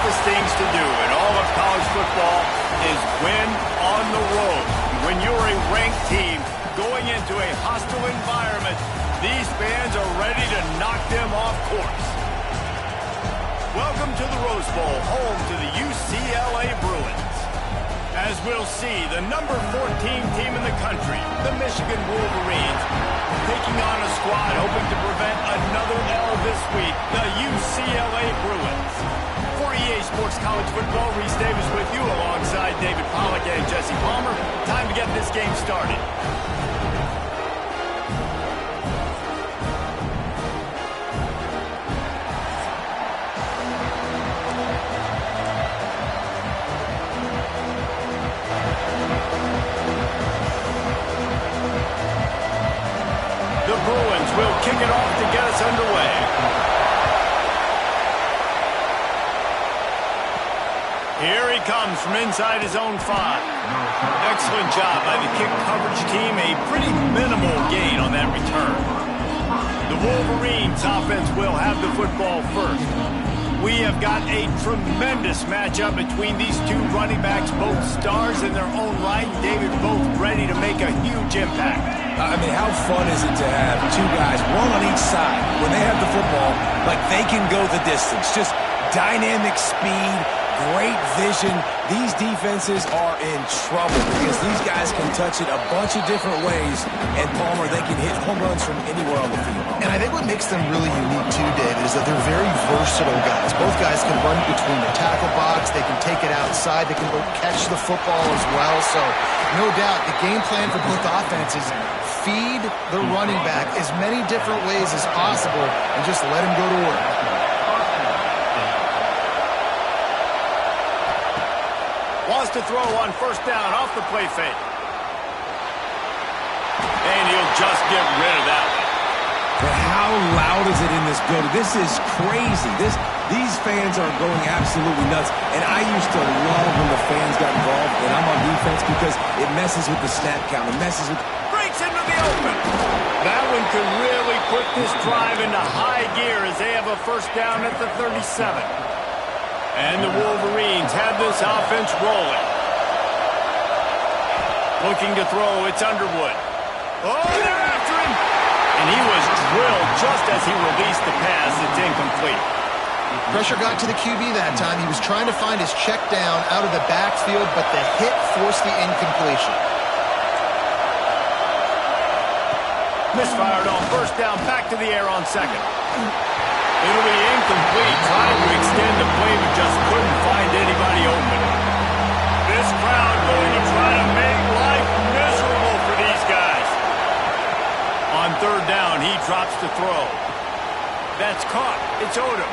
toughest things to do in all of college football is win on the road. When you're a ranked team going into a hostile environment, these fans are ready to knock them off course. Welcome to the Rose Bowl, home to the UCLA Bruins. As we'll see, the number 14 team in the country, the Michigan Wolverines, taking on a squad hoping to prevent another L this week, the UCLA Bruins. For EA Sports College Football, Reese Davis with you alongside David Pollack and Jesse Palmer. Time to get this game started. Bruins will kick it off to get us underway. Here he comes from inside his own 5. Excellent job by the kick coverage team. A pretty minimal gain on that return. The Wolverines offense will have the football first. We have got a tremendous matchup between these two running backs, both stars in their own right. David, both ready to make a huge impact. I mean, how fun is it to have two guys, one on each side, when they have the football, like they can go the distance. Just dynamic speed, great vision. These defenses are in trouble because these guys can touch it a bunch of different ways, and Palmer, they can hit home runs from anywhere on the field. And I think what makes them really unique too, David, is that they're very versatile guys. Both guys can run between the tackle box, they can take it outside, they can both catch the football as well. So, no doubt, the game plan for both offenses, feed the running back as many different ways as possible and just let him go to work. Wants to throw on first down off the play fake. And he'll just get rid of that one. But how loud is it in this building? This is crazy. These fans are going absolutely nuts. And I used to love when the fans got involved, and I'm on defense, because it messes with the snap count. It messes with... Breaks into the open. That one could really put this drive into high gear as they have a first down at the 37. And the Wolverines have this offense rolling. Looking to throw, it's Underwood. Oh, they're after him! And he was drilled just as he released the pass. It's incomplete. Pressure got to the QB that time. He was trying to find his check down out of the backfield, but the hit forced the incompletion. Misfired on first down, back to the air on second. It'll be incomplete, trying to extend the play, but just couldn't find anybody open. This crowd going to try to make life miserable for these guys. On third down, he drops to throw. That's caught. It's Odom.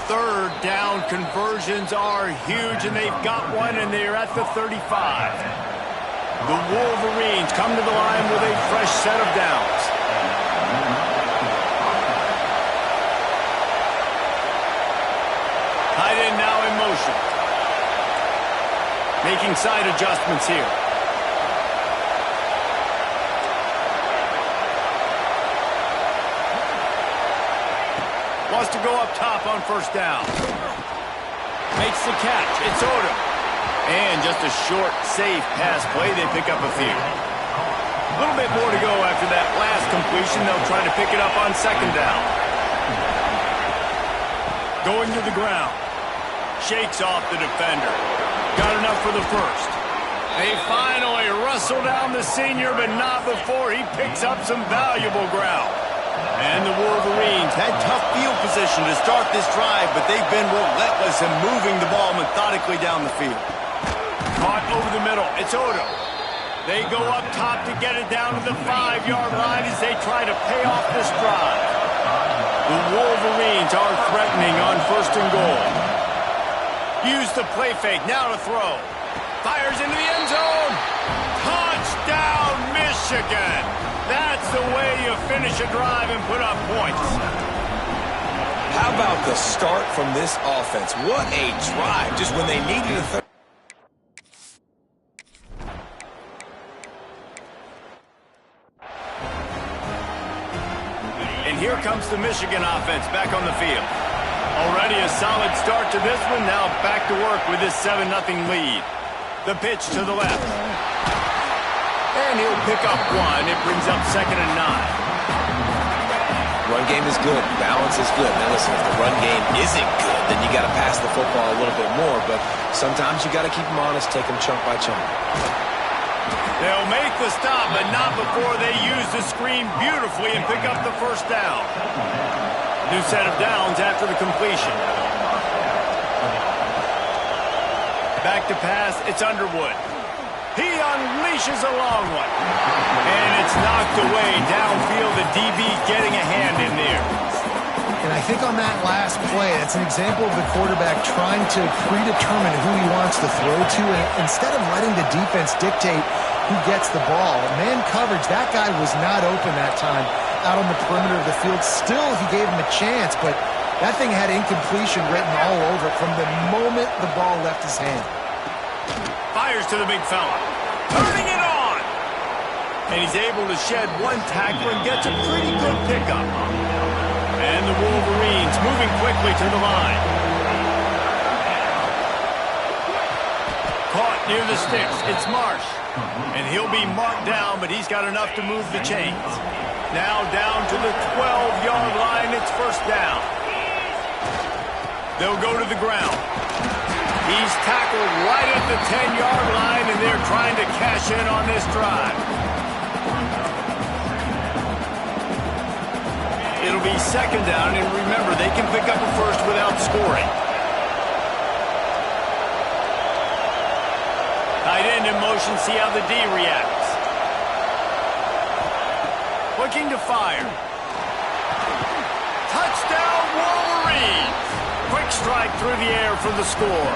Third down conversions are huge, and they've got one, and they're at the 35. The Wolverines come to the line with a fresh set of downs. Tight end now in motion. Making side adjustments here. Wants to go up top on first down. Makes the catch. It's Odom. And just a short, safe pass play. They pick up a few. A little bit more to go after that last completion. They'll try to pick it up on second down. Going to the ground. Shakes off the defender. Got enough for the first. They finally wrestle down the senior, but not before he picks up some valuable ground. And the Wolverines had tough field position to start this drive, but they've been relentless in moving the ball methodically down the field. Caught over the middle. It's Odom. They go up top to get it down to the 5-yard line as they try to pay off this drive. The Wolverines are threatening on first and goal. Use the play fake. Now to throw. Fires into the end zone. Touchdown, Michigan. That's the way you finish a drive and put up points. How about the start from this offense? What a drive, just when they needed a third. And here comes the Michigan offense back on the field. Already a solid start to this one. Now back to work with this 7-0 lead. The pitch to the left. And he'll pick up one. It brings up 2nd and 9. Run game is good. Balance is good. Now listen, if the run game isn't good, then you got to pass the football a little bit more. But sometimes you got to keep them honest, take them chunk by chunk. They'll make the stop, but not before they use the screen beautifully and pick up the first down. New set of downs after the completion. Back to pass, it's Underwood. He unleashes a long one. And it's knocked away downfield. The DB getting a hand in there. And I think on that last play, it's an example of the quarterback trying to predetermine who he wants to throw to. And instead of letting the defense dictate who gets the ball, man coverage, that guy was not open that time out on the perimeter of the field. Still, he gave him a chance, but that thing had incompletion written all over it from the moment the ball left his hand. Fires to the big fella. Turning it on! And he's able to shed one tackle and gets a pretty good pickup. And the Wolverines moving quickly to the line. Caught near the sticks. It's Marsh. And he'll be marked down, but he's got enough to move the chains. Now down to the 12-yard line. It's first down. They'll go to the ground. He's tackled right at the 10-yard line, and they're trying to cash in on this drive. It'll be 2nd down, and remember, they can pick up a first without scoring. Tight end in motion, see how the D reacts. Looking to fire. Touchdown, Wolverines! Quick strike through the air for the score.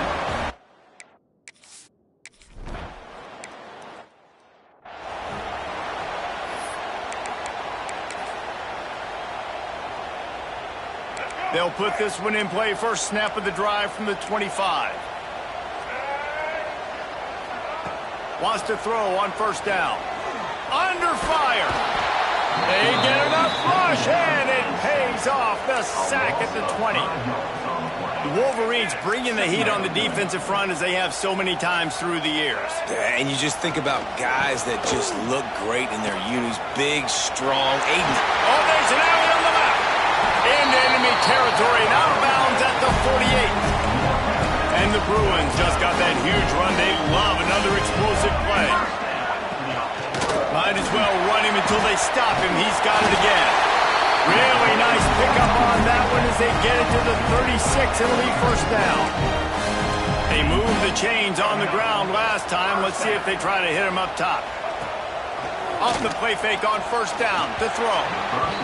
They'll put this one in play. First snap of the drive from the 25. Wants to throw on first down. Under fire. They get enough rush, and it pays off. The sack at the 20. The Wolverines bringing the heat on the defensive front as they have so many times through the years. And you just think about guys that just look great in their unis. Big, strong. Aiden. Oh, there's an alley on the left. Into enemy territory and out of bounds at the 48. And the Bruins just got that huge run. They love another explosive play. Might as well run him until they stop him. He's got it again. Really nice pickup on that one as they get it to the 36 and lead first down. They moved the chains on the ground last time. Let's see if they try to hit him up top. Off the play fake on first down to throw.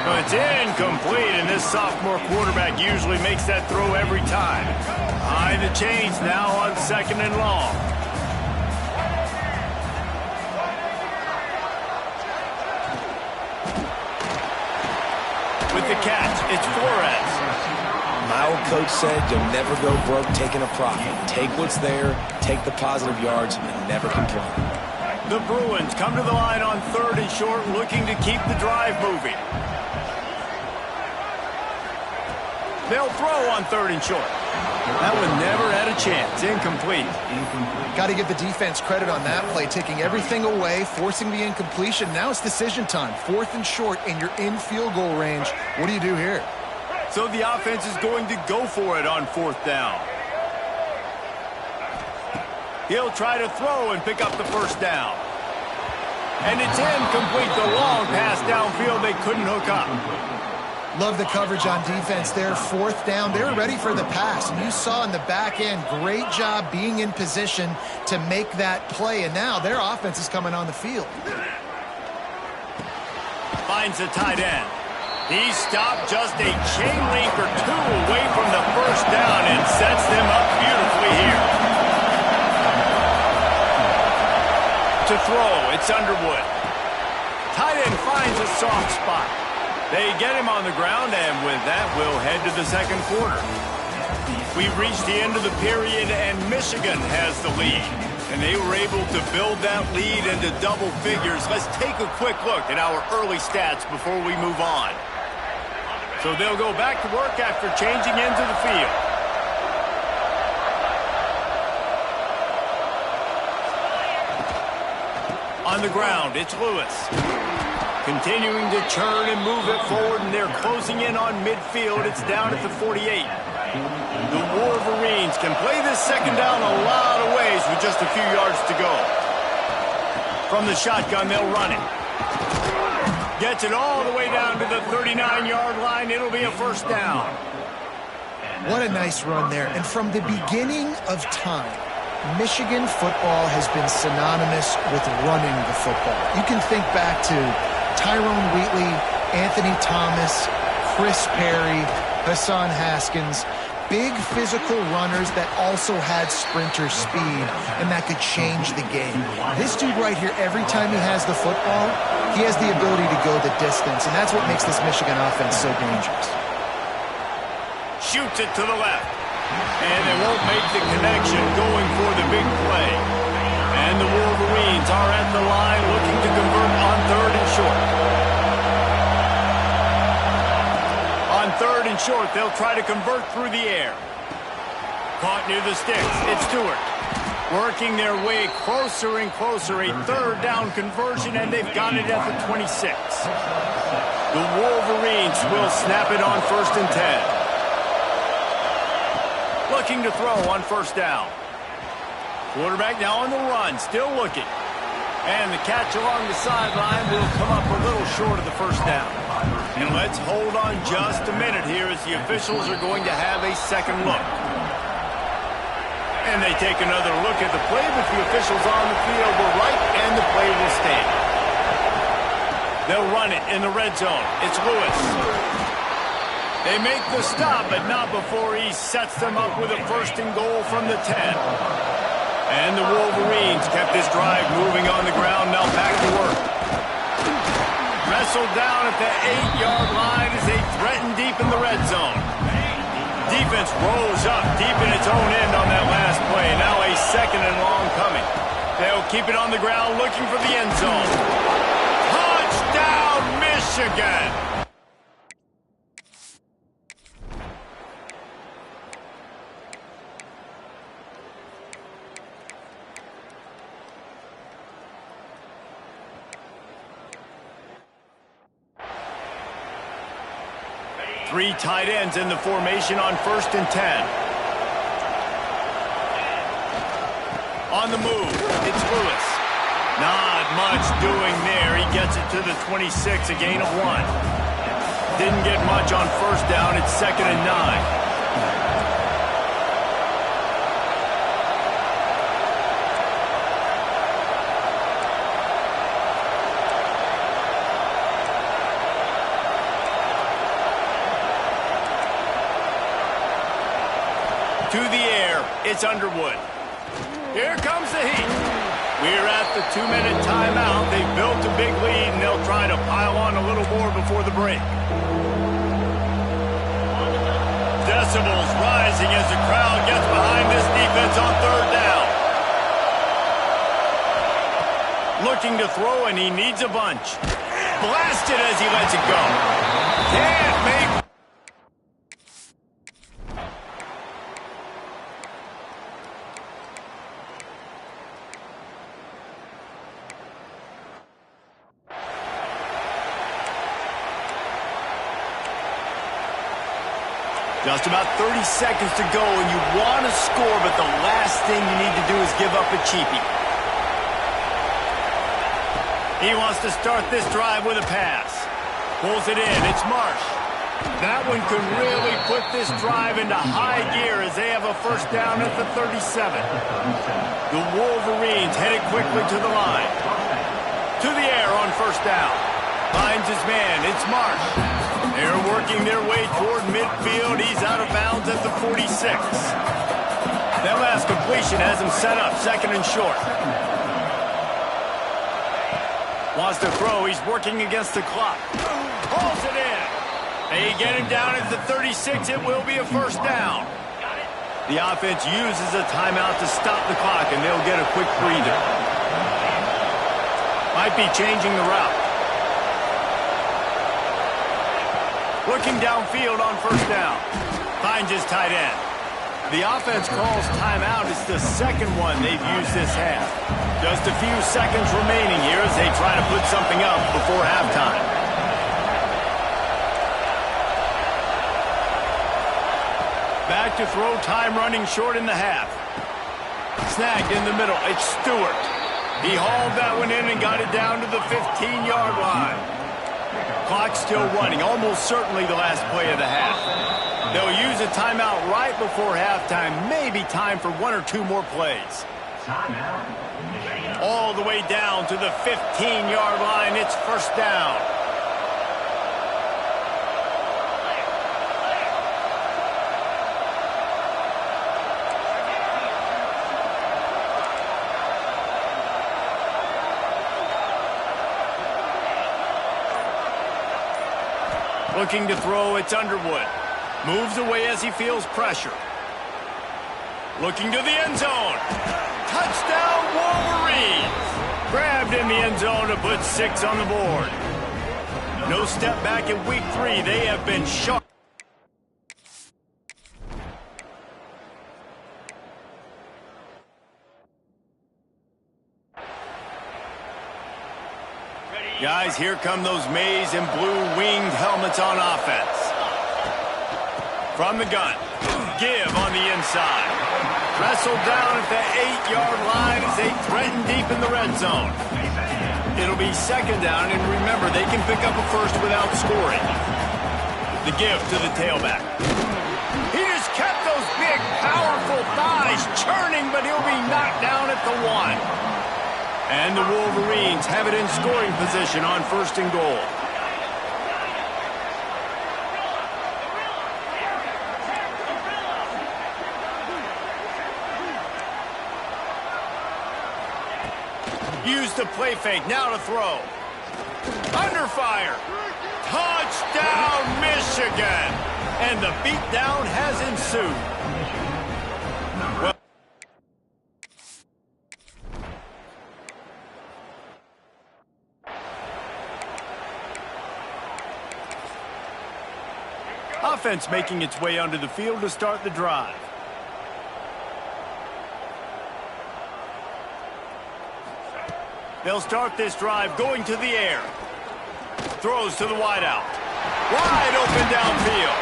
But it's incomplete, and this sophomore quarterback usually makes that throw every time. High the chains now on 2nd and long. With the catch, it's Flores. My old coach said you'll never go broke taking a profit. Take what's there, take the positive yards, and never complain. The Bruins come to the line on 3rd and short, looking to keep the drive moving. They'll throw on 3rd and short. That one never had a chance. Incomplete. Got to give the defense credit on that play, taking everything away, forcing the incompletion. Now it's decision time. 4th and short, and you're in field goal range. What do you do here? So the offense is going to go for it on 4th down. He'll try to throw and pick up the first down. And it's incomplete. The long pass downfield, they couldn't hook up. Love the coverage on defense there. 4th down, they were ready for the pass. And you saw in the back end, great job being in position to make that play. And now their offense is coming on the field. Finds the tight end. He stopped just a chain link or two away from the first down and sets them up beautifully here. To throw, it's Underwood. Tight end finds a soft spot. They get him on the ground, and with that, we'll head to the 2nd quarter. We've reached the end of the period, and Michigan has the lead. And they were able to build that lead into double figures. Let's take a quick look at our early stats before we move on. So they'll go back to work after changing into the field. On the ground, it's Lewis. Continuing to churn and move it forward, and they're closing in on midfield. It's down at the 48. The Wolverines can play this second down a lot of ways with just a few yards to go. From the shotgun, they'll run it. Gets it all the way down to the 39-yard line. It'll be a first down. What a nice run there. And from the beginning of time, Michigan football has been synonymous with running the football. You can think back to Tyrone Wheatley, Anthony Thomas, Chris Perry, Hassan Haskins. Big physical runners that also had sprinter speed, and that could change the game. This dude right here, every time he has the football, he has the ability to go the distance, and that's what makes this Michigan offense so dangerous. Shoots it to the left. And they won't make the connection going for the big play. And the Wolverines are at the line looking to convert on 3rd and short. On 3rd and short, they'll try to convert through the air. Caught near the sticks. It's Stewart. Working their way closer and closer. A 3rd down conversion, and they've got it at the 26. The Wolverines will snap it on 1st and 10. Looking to throw on 1st down. Quarterback now on the run, still looking. And the catch along the sideline will come up a little short of the 1st down. And let's hold on just a minute here as the officials are going to have a second look. And they take another look at the play, but the officials on the field were right, and the play will stand. They'll run it in the red zone. It's Lewis. They make the stop, but not before he sets them up with a 1st and goal from the 10. And the Wolverines kept this drive moving on the ground, now back to work. Wrestled down at the 8-yard line as they threaten deep in the red zone. Defense rolls up deep in its own end on that last play. Now a 2nd and long coming. They'll keep it on the ground looking for the end zone. Touchdown, Michigan! Three tight ends in the formation on 1st and 10. On the move, it's Lewis. Not much doing there. He gets it to the 26, a gain of 1. Didn't get much on 1st down. It's 2nd and 9. To the air, it's Underwood. Here comes the heat. We're at the 2-minute timeout. They've built a big lead, and they'll try to pile on a little more before the break. Decibels rising as the crowd gets behind this defense on 3rd down. Looking to throw, and he needs a bunch. Blasted as he lets it go. Can't make... Just about 30 seconds to go, and you want to score, but the last thing you need to do is give up a cheapie. He wants to start this drive with a pass. Pulls it in. It's Marsh. That one could really put this drive into high gear as they have a 1st down at the 37. The Wolverines headed quickly to the line. To the air on 1st down. Finds his man. It's Marsh. They're working their way toward midfield. He's out of bounds at the 46. That last completion has him set up 2nd and short. Wants to throw. He's working against the clock. Pulls it in. They get him down at the 36. It will be a 1st down. The offense uses a timeout to stop the clock, and they'll get a quick breather. Might be changing the route. Looking downfield on first down. Finds his tight end. The offense calls timeout. It's the second one they've used this half. Just a few seconds remaining here as they try to put something up before halftime. Back to throw, time running short in the half. Snagged in the middle. It's Stewart. He hauled that one in and got it down to the 15-yard line. Clock still running, almost certainly the last play of the half. They'll use a timeout right before halftime. Maybe time for one or two more plays. All the way down to the 15-yard line. It's first down. Looking to throw, it's Underwood. Moves away as he feels pressure. Looking to the end zone. Touchdown, Wolverines! Grabbed in the end zone to put 6 on the board. No step back in week 3. They have been sharp. Guys, here come those maize and blue winged helmets on offense. From the gun, give on the inside. Wrestled down at the 8-yard line as they threaten deep in the red zone. It'll be second down, and remember, they can pick up a first without scoring. The give to the tailback. He just kept those big, powerful thighs churning, but he'll be knocked down at the 1. And the Wolverines have it in scoring position on first and goal. Use the play fake, now to throw. Under fire. Touchdown, Michigan. And the beatdown has ensued. Offense making its way onto the field to start the drive. They'll start this drive going to the air. Throws to the wideout. Wide open downfield.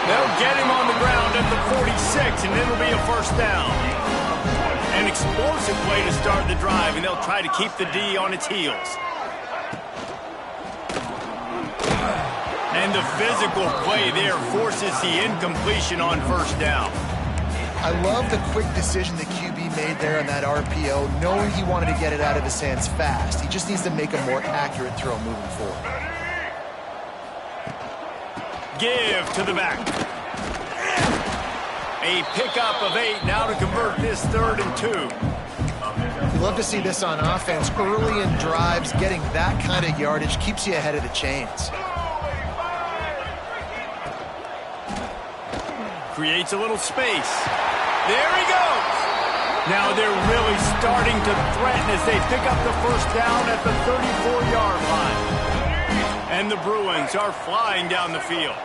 They'll get him on the ground at the 46, and it'll be a first down. An explosive play to start the drive, and they'll try to keep the D on its heels. And the physical play there forces the incompletion on first down. I love the quick decision the QB made there on that RPO, knowing he wanted to get it out of his hands fast. He just needs to make a more accurate throw moving forward. Give to the back. A pickup of 8 now to convert this 3rd and 2. You love to see this on offense. Early in drives, getting that kind of yardage keeps you ahead of the chains. Creates a little space. There he goes. Now they're really starting to threaten as they pick up the first down at the 34-yard line. And the Bruins are flying down the field.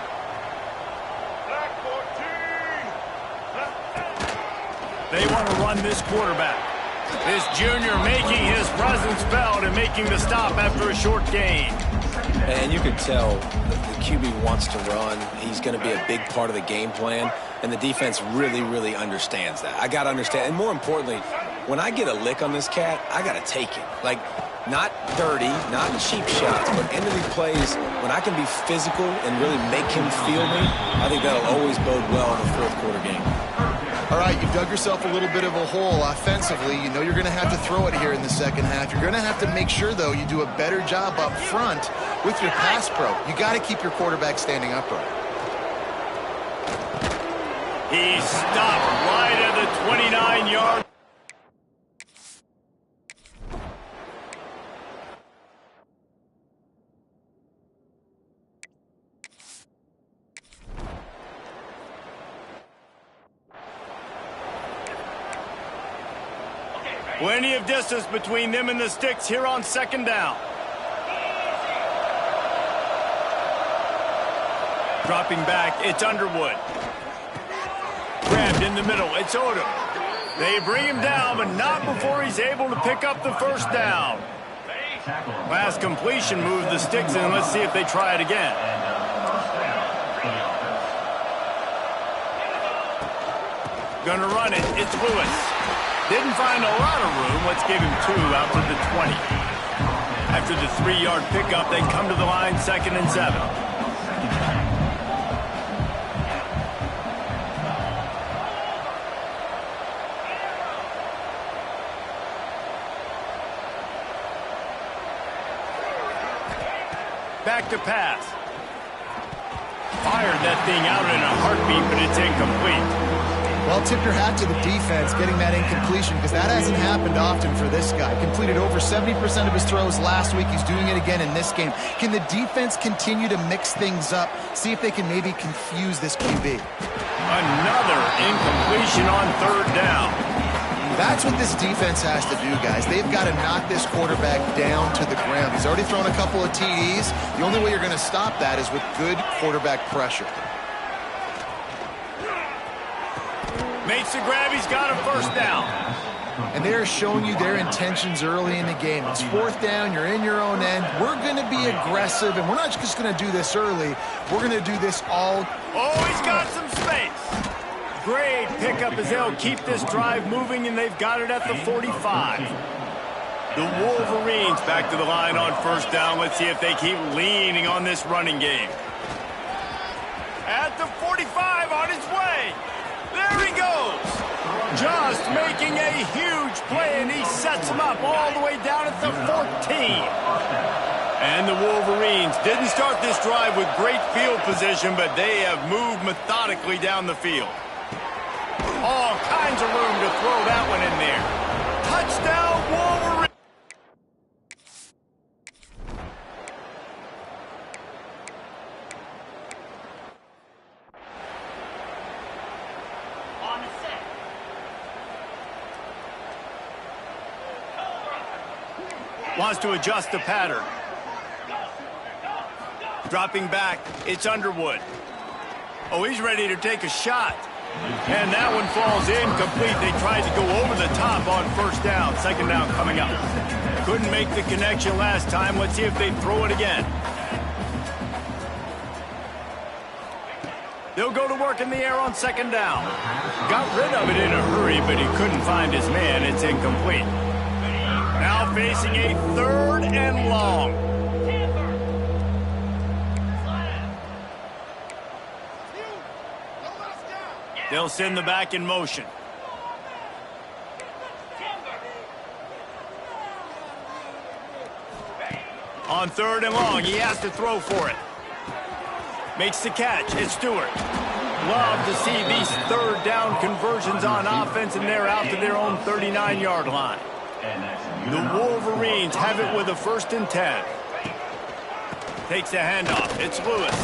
They want to run this quarterback. This junior making his presence felt and making the stop after a short gain. And you can tell the QB wants to run. He's going to be a big part of the game plan. And the defense really, really understands that. I got to understand. And more importantly, when I get a lick on this cat, I got to take it. Like, not dirty, not cheap shots, but end of the plays, when I can be physical and really make him feel me, I think that'll always bode well in the fourth quarter game. All right, you've dug yourself a little bit of a hole offensively. You know you're going to have to throw it here in the second half. You're going to have to make sure, though, you do a better job up front with your pass pro. You got to keep your quarterback standing upright. He stopped right at the 29-yard. Plenty of distance between them and the sticks here on second down. Dropping back, it's Underwood. Grabbed in the middle, it's Odom. They bring him down, but not before he's able to pick up the first down. Last completion moved the sticks in. Let's see if they try it again. Gonna run it, it's Lewis. Didn't find a lot of room. Let's give him 2 out to the 20. After the 3-yard pickup, they come to the line, 2nd and 7. Back to pass. Fired that thing out in a heartbeat, but it's incomplete. Well, tip your hat to the defense getting that incompletion because that hasn't happened often for this guy. Completed over 70% of his throws last week. He's doing it again in this game. Can the defense continue to mix things up? See if they can maybe confuse this QB. Another incompletion on 3rd down. That's what this defense has to do, guys. They've got to knock this quarterback down to the ground. He's already thrown a couple of TDs. The only way you're going to stop that is with good quarterback pressure. Makes the grab, he's got a first down. And they're showing you their intentions early in the game. It's 4th down, you're in your own end. We're going to be aggressive, and we're not just going to do this early. We're going to do this all. Oh, he's got some space. Great pickup as they'll keep this drive moving, and they've got it at the 45. The Wolverines back to the line on 1st down. Let's see if they keep leaning on this running game. At the 45, on his way. There he goes. Just making a huge play, and he sets him up all the way down at the 14. And the Wolverines didn't start this drive with great field position, but they have moved methodically down the field. All kinds of room to throw that one in there. Touchdown, Wolverines. Wants to adjust the pattern. Dropping back, it's Underwood. Oh, he's ready to take a shot. And that one falls incomplete. They tried to go over the top on 1st down. 2nd down coming up. Couldn't make the connection last time. Let's see if they throw it again. They'll go to work in the air on 2nd down. Got rid of it in a hurry, but he couldn't find his man. It's incomplete. Now facing a 3rd and long. They'll send the back in motion. On 3rd and long, he has to throw for it. Makes the catch. It's Stewart. Love to see these 3rd down conversions on offense, and they're out to their own 39-yard line. The Wolverines have it with a 1st and 10. Takes a handoff. It's Lewis.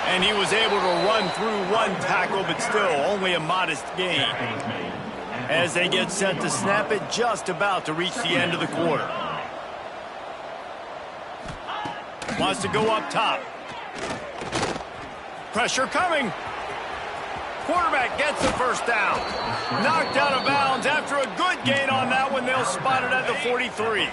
And he was able to run through one tackle, but still only a modest gain. As they get set to snap it, just about to reach the end of the quarter. Wants to go up top. Pressure coming. Quarterback gets the 1st down. Knocked out of bounds after a good gain on that one. They'll spot it at the 43.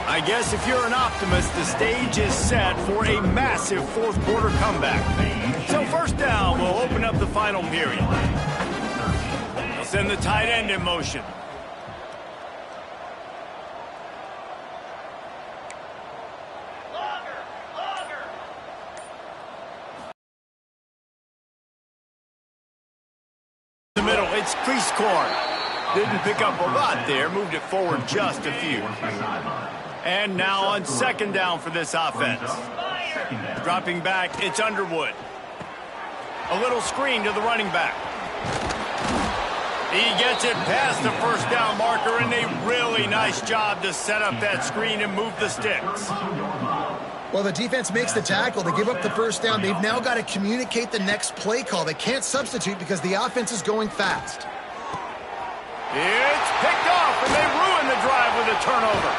I guess if you're an optimist, the stage is set for a massive 4th quarter comeback. So 1st down will open up the final period. They'll send the tight end in motion. It's crease corn. Didn't pick up a lot there. Moved it forward just a few. And now on 2nd down for this offense. Dropping back, it's Underwood. A little screen to the running back. He gets it past the 1st down marker, and a really nice job to set up that screen and move the sticks. Well, the defense makes the tackle. They give up the 1st down. They've now got to communicate the next play call. They can't substitute because the offense is going fast. It's picked off, and they ruin the drive with a turnover.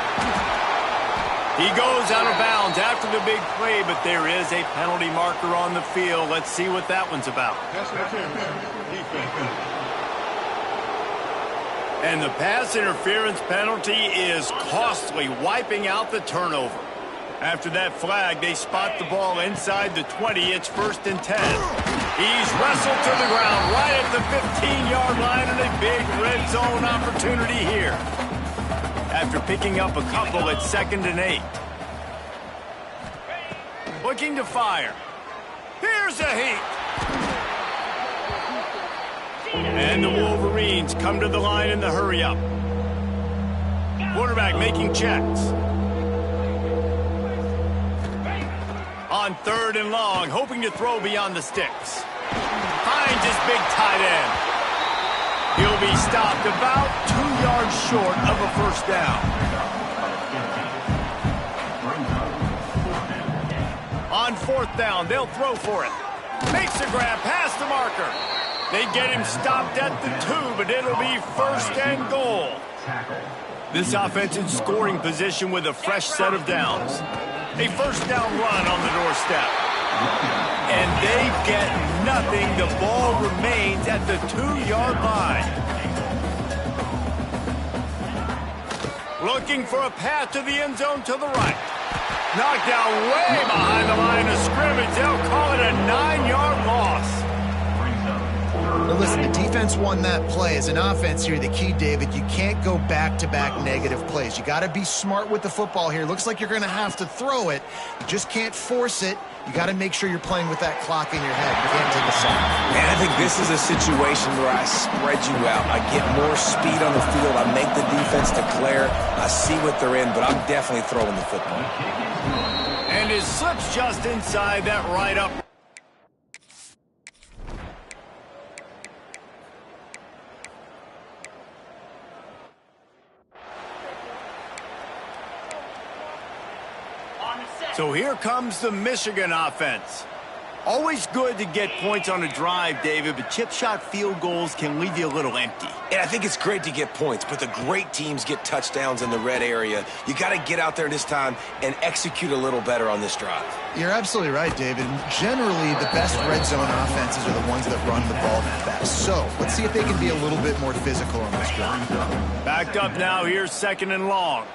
He goes out of bounds after the big play, but there is a penalty marker on the field. Let's see what that one's about. And the pass interference penalty is costly, wiping out the turnover. After that flag, they spot the ball inside the 20. It's 1st and 10. He's wrestled to the ground right at the 15-yard line, and a big red zone opportunity here. After picking up a couple, it's 2nd and 8. Looking to fire. Here's a heat. And the Wolverines come to the line in the hurry-up. Quarterback making checks. On 3rd and long, hoping to throw beyond the sticks. Finds his big tight end. He'll be stopped about 2 yards short of a 1st down. On 4th down, they'll throw for it. Makes a grab past the marker. They get him stopped at the 2, but it'll be 1st and goal. This offense in scoring position with a fresh set of downs. A 1st down run on the doorstep. And they get nothing. The ball remains at the 2-yard line. Looking for a path to the end zone to the right. Knocked out way behind the line of scrimmage. They'll call it a 9-yard loss. Now listen, the defense won that play. As an offense here, the key, David, you can't go back-to-back negative plays. You got to be smart with the football here. Looks like you're going to have to throw it. You just can't force it. You got to make sure you're playing with that clock in your head. You can't take a sack. Man, I think this is a situation where I spread you out. I get more speed on the field. I make the defense declare. I see what they're in, but I'm definitely throwing the football. And it slips just inside that right up. So here comes the Michigan offense. Always good to get points on a drive, David, but chip shot field goals can leave you a little empty. And I think it's great to get points, but the great teams get touchdowns in the red area. You got to get out there this time and execute a little better on this drive. You're absolutely right, David. Generally, the best red zone offenses are the ones that run the ball the best. So let's see if they can be a little bit more physical on this drive. Backed up now. Here's 2nd and long.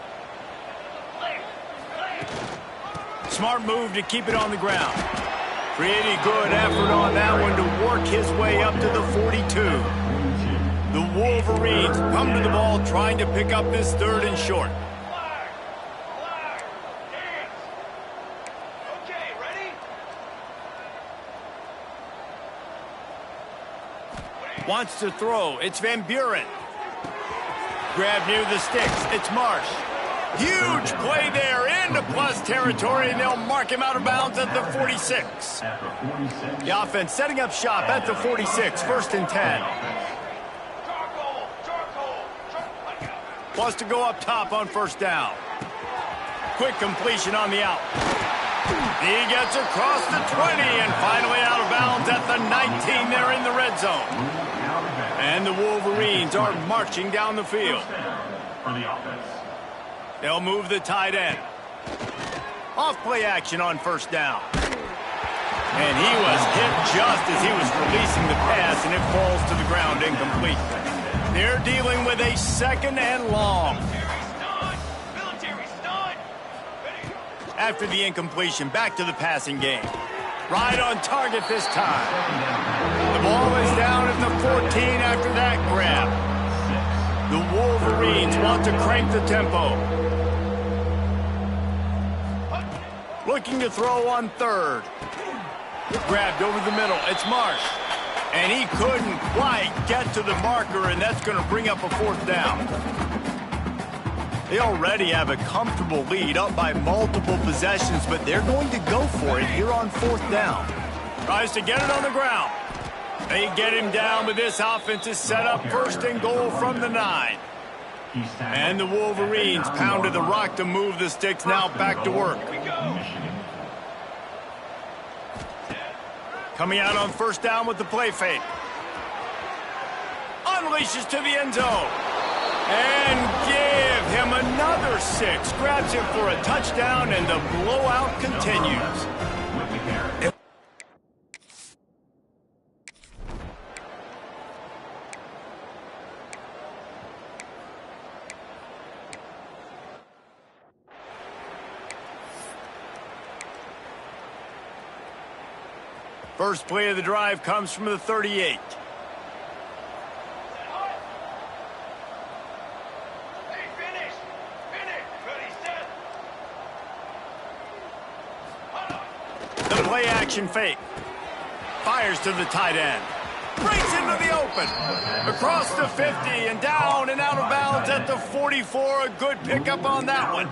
Smart move to keep it on the ground. Pretty good effort on that one to work his way up to the 42. The Wolverines come to the ball trying to pick up this 3rd and short. Wants to throw. It's Van Buren. Grab near the sticks. It's Marsh. Huge play there into plus territory, and they'll mark him out of bounds at the 46. The offense setting up shop at the 46, 1st and 10. Wants to go up top on 1st down. Quick completion on the out. He gets across the 20 and finally out of bounds at the 19. They're in the red zone. And the Wolverines are marching down the field. They'll move the tight end. Off play action on 1st down. And he was hit just as he was releasing the pass, and it falls to the ground incomplete. They're dealing with a 2nd and long. After the incompletion, back to the passing game. Right on target this time. The ball is down at the 14 after that grab. The Wolverines want to crank the tempo. Looking to throw on 3rd. Grabbed over the middle. It's Marsh. And he couldn't quite get to the marker, and that's going to bring up a 4th down. They already have a comfortable lead, up by multiple possessions, but they're going to go for it here on 4th down. Tries to get it on the ground. They get him down, but this offense is set up 1st and goal from the 9. And the Wolverines pounded the rock to move the sticks, now back to work. Coming out on 1st down with the play fake. Unleashes to the end zone. And gives him another 6. Grabs him for a touchdown, and the blowout continues. First play of the drive comes from the 38. The play action fake. Fires to the tight end. Breaks into the open. Across the 50 and down and out of bounds at the 44. A good pickup on that one.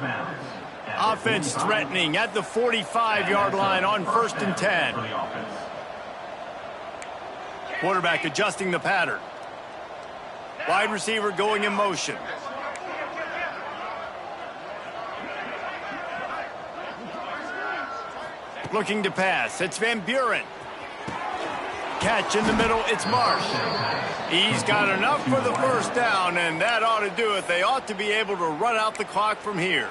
Offense threatening at the 45-yard line on 1st and 10. Quarterback adjusting the pattern. Wide receiver going in motion. Looking to pass. It's Van Buren. Catch in the middle. It's Marsh. He's got enough for the first down, and that ought to do it. They ought to be able to run out the clock from here.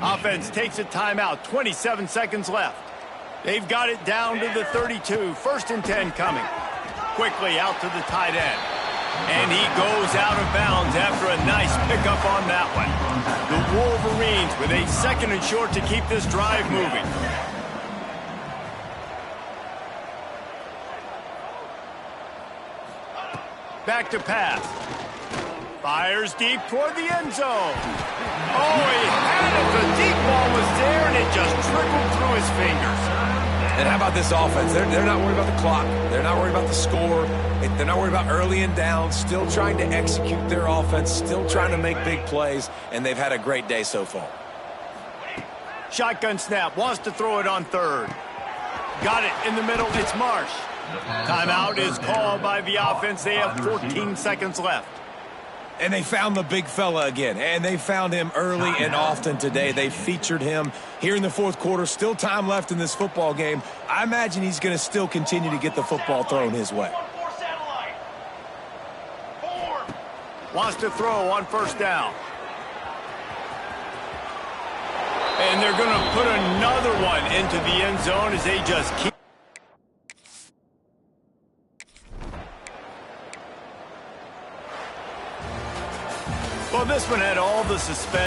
Offense takes a timeout. 27 seconds left. They've got it down to the 32. 1st and 10 coming. Quickly out to the tight end. And he goes out of bounds after a nice pickup on that one. The Wolverines with a 2nd and short to keep this drive moving. Back to pass. Fires deep toward the end zone. Oh, he had it. The deep ball was there, and it just trickled through his fingers. And how about this offense? They're not worried about the clock. They're not worried about the score. They're not worried about early and down. Still trying to execute their offense. Still trying to make big plays. And they've had a great day so far. Shotgun snap. Wants to throw it on 3rd. Got it in the middle. It's Marsh. Timeout is called by the offense. They have 14 seconds left. And they found the big fella again. And they found him early and often today. They featured him here in the 4th quarter. Still time left in this football game. I imagine he's going to still continue to get the football thrown his way. Wants to throw on 1st down. And they're going to put another one into the end zone as they just keep. Well, this one had all the suspense.